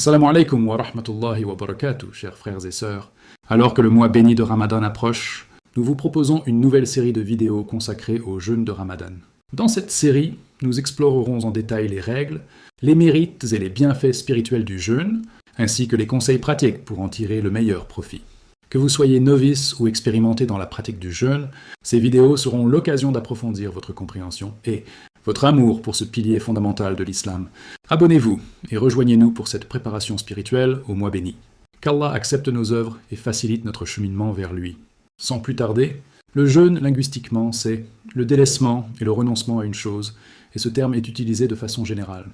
Assalamu alaikum wa rahmatullahi wa barakatuh, chers frères et sœurs. Alors que le mois béni de Ramadan approche, nous vous proposons une nouvelle série de vidéos consacrées au jeûne de Ramadan. Dans cette série, nous explorerons en détail les règles, les mérites et les bienfaits spirituels du jeûne, ainsi que les conseils pratiques pour en tirer le meilleur profit. Que vous soyez novice ou expérimenté dans la pratique du jeûne, ces vidéos seront l'occasion d'approfondir votre compréhension et votre amour pour ce pilier fondamental de l'islam. Abonnez-vous et rejoignez-nous pour cette préparation spirituelle au mois béni. Qu'Allah accepte nos œuvres et facilite notre cheminement vers lui. Sans plus tarder, le jeûne, linguistiquement, c'est le délaissement et le renoncement à une chose, et ce terme est utilisé de façon générale.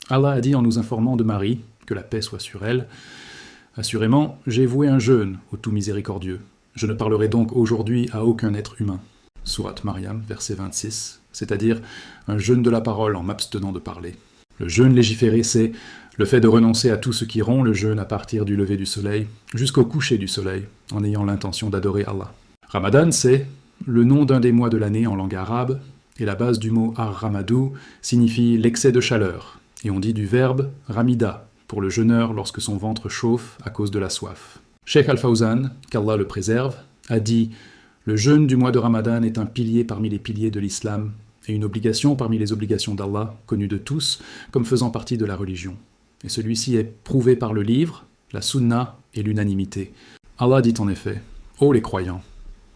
Allah a dit en nous informant de Marie, que la paix soit sur elle, « Assurément, j'ai voué un jeûne au tout miséricordieux. Je ne parlerai donc aujourd'hui à aucun être humain. » Sourate Maryam, verset 26, c'est-à-dire un jeûne de la parole en m'abstenant de parler. Le jeûne légiféré, c'est le fait de renoncer à tout ce qui rompt le jeûne à partir du lever du soleil jusqu'au coucher du soleil, en ayant l'intention d'adorer Allah. Ramadan, c'est le nom d'un des mois de l'année en langue arabe, et la base du mot ar-ramadou signifie l'excès de chaleur, et on dit du verbe ramida pour le jeûneur lorsque son ventre chauffe à cause de la soif. Cheikh Al-Fawzan, qu'Allah le préserve, a dit « Le jeûne du mois de Ramadan est un pilier parmi les piliers de l'islam, et une obligation parmi les obligations d'Allah, connue de tous, comme faisant partie de la religion. Et celui-ci est prouvé par le livre, la sunna et l'unanimité. Allah dit en effet, « Ô les croyants,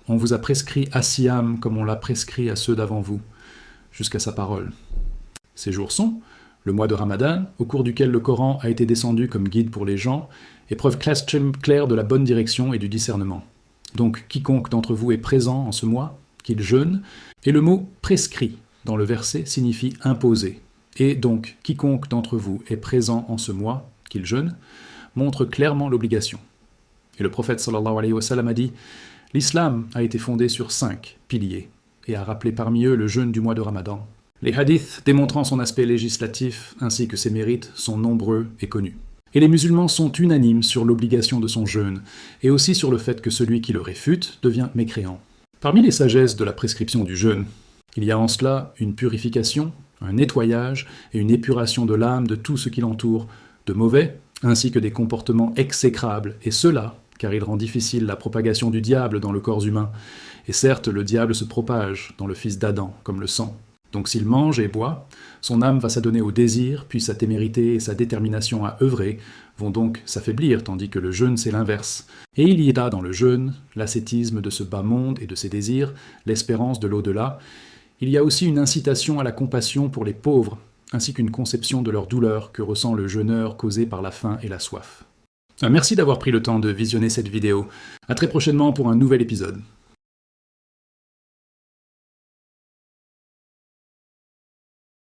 on vous a prescrit à Siyam comme on l'a prescrit à ceux d'avant vous, jusqu'à sa parole. » Ces jours sont le mois de Ramadan, au cours duquel le Coran a été descendu comme guide pour les gens, et preuve claire de la bonne direction et du discernement. Donc quiconque d'entre vous est présent en ce mois, qu'il jeûne, et le mot « prescrit » dans le verset signifie « imposé ». Et donc quiconque d'entre vous est présent en ce mois, qu'il jeûne, montre clairement l'obligation. Et le prophète sallallahu alayhi wa sallam a dit « L'islam a été fondé sur 5 piliers, et a rappelé parmi eux le jeûne du mois de Ramadan. » Les hadiths démontrant son aspect législatif ainsi que ses mérites sont nombreux et connus. Et les musulmans sont unanimes sur l'obligation de son jeûne, et aussi sur le fait que celui qui le réfute devient mécréant. Parmi les sagesses de la prescription du jeûne, il y a en cela une purification, un nettoyage et une épuration de l'âme de tout ce qui l'entoure, de mauvais, ainsi que des comportements exécrables, et cela, car il rend difficile la propagation du diable dans le corps humain. Et certes, le diable se propage dans le fils d'Adam, comme le sang. Donc s'il mange et boit, son âme va s'adonner au désir, puis sa témérité et sa détermination à œuvrer vont donc s'affaiblir, tandis que le jeûne c'est l'inverse. Et il y a dans le jeûne l'ascétisme de ce bas monde et de ses désirs, l'espérance de l'au-delà. Il y a aussi une incitation à la compassion pour les pauvres, ainsi qu'une conception de leur douleur que ressent le jeûneur causée par la faim et la soif. Merci d'avoir pris le temps de visionner cette vidéo. À très prochainement pour un nouvel épisode.